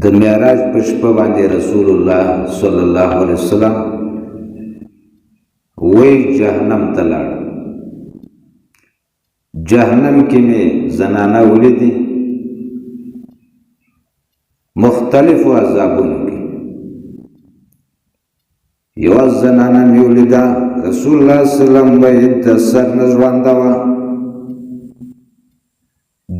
د معراج په شپه باندې رسول الله صلی الله علیه وسلم وی جهنم ته لاړ. جهنم کې مې زنانه ولیدې مختلفو عذابونو کې. یوه زنانه مې ولیده رسول الله صلی الله علیه وسلم به د سر نه ژونده وه.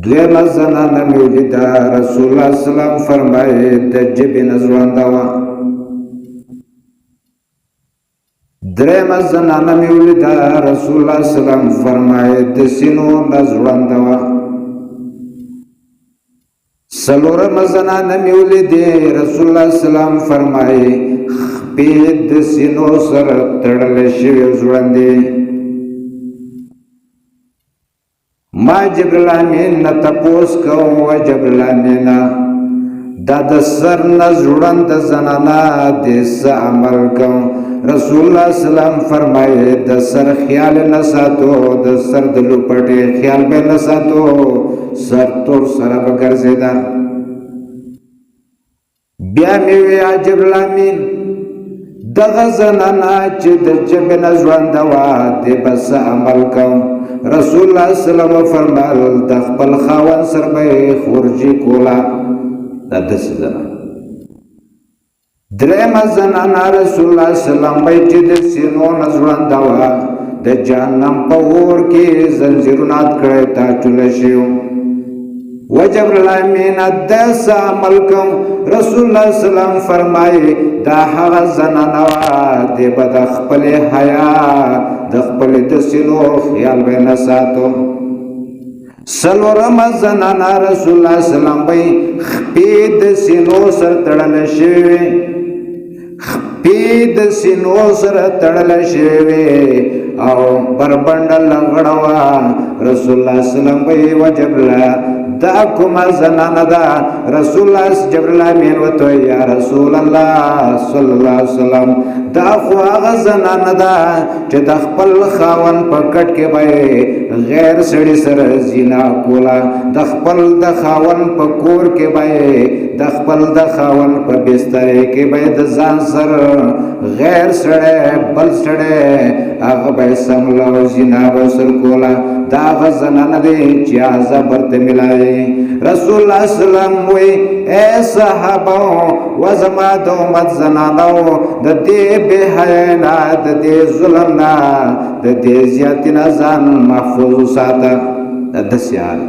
دویمه زنانه مې ولیده رسول الله صلی الله علیه وسلم فرمایي د ژبې نه ژونده وه. درېمه زنانه مې ولیده رسول الله صلی الله علیه وسلم فرمایي د سینو نه ژونده وه. څلورمه زنانه مې ولیدې رسول الله صلی الله علیه وسلم فرمایي خپې د سینو سره تړلی شوې ژوندې. ما جبرائیل امین نه تپوس کوم و جبرائیل امینا دا د سر نه ژوند زنانه دې څه عمل کوم؟ رسول الله صلی الله علیه وسلم فرمایي د سر خیال نه ساتو، د سر د لوپټې خیال به نه ساتو، سر تور سره به ګرځېده. بیا مې وی جبرائیل امین دغه زنانه چې د ژبې نه ژونده وه دې به څه عمل کوم؟ رسول الله صلی الله علیه وسلم فرمایل د خپل خاوند سره به یې خورجي کوله. دا داسې زنانه. درېیمه زنانه رسول الله صلی الله علیه وسلم چې د سینو نه ژونده وه د جهنم په اور کې زنځیرونه کړی تاچوله شوي و جبرائیل امین داسې عمل کوم؟ رسول الله صلی الله علیه وسلم فرمایي دا هغه زنانه وه دې به د خپلې حیا د خپلې د سینو خیال به نه ساتو. څلورمه زنانه رسول الله صلی الله علیه وسلم خپې د سینو سره تړلی شوې، خپې د سینو سره تړلی شوې او بربنډه لنګړه وه. رسول الله صلی الله علیه وسلم وجبله دا کومه زنانه ده؟ رسول الله جبرائیل امین ورته وایي یا رسول الله صلی الله علیه وسلم دا خو هغه زنانه ده چې د خپل خاوند په کټ کې به غیر سړي سره زنا کوله، د خپل د خاوند په کور کې به د خپل د خاوند په بسترې کې به د ځان سره غیر سړی بل سړی هغه به سمله او زنا به سره کوله. دا هغه زنانه دی چې عذاب ورته میلاوي. رسول الله صلی الله علیه وسلم وی اے صحابه و زما د امت زنانو د دې بې حیا نه د دې ظلم نه د دې زیاتې نه ځان محفوظ وساته. داسې حال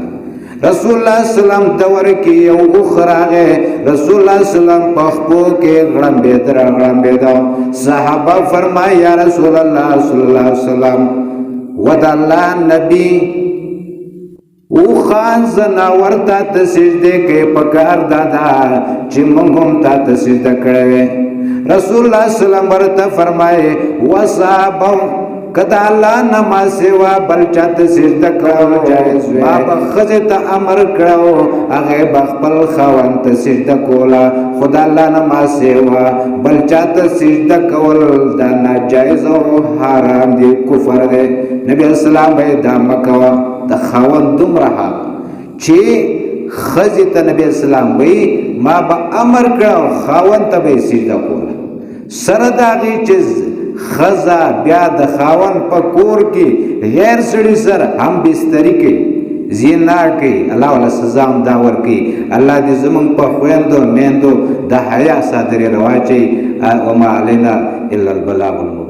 رسول الله صلی الله علیه وسلم دور کې یو اوښ راغی. رسول الله صلی الله علیه وسلم په خپو کې غړمبېده راغړمبېده. صحابه فرمایي یا رسول الله صلی الله علیه وسلم و د الله نبی او خان زناور تا ته سجدې کوي پکار دادا چې موږ هم تا ته سجده کړې وې. رسول الله صلی الله علیه وسلم ورته فرمایي وصحابه کدا الله نه ما سوا بل چاته سجده کول جایز وي. ما به ښځې ته امر کړو هغې به خپل خاوند ته سجده کوله، خو د الله نه ما سوا بل چاته سجده کول دا ناجایز او حرام دی، کفر دی. نبی اسلام به دا مه کوه. د خاوند دومره حق چې ښځې ته نبی اسلام وایي ما به امر کړو خاوند ته به یې سجده کوله، سره د هغې چې ښځه بیا د خاوند په کور کې غیر سړي سره هم بستري کوي، زنا کوي، الله والا سزا هم دا ورکوي. الله دې زموږ په خویندو میندو د حیا څادرې راواچوي. وما علینا الا البلاغ المبین.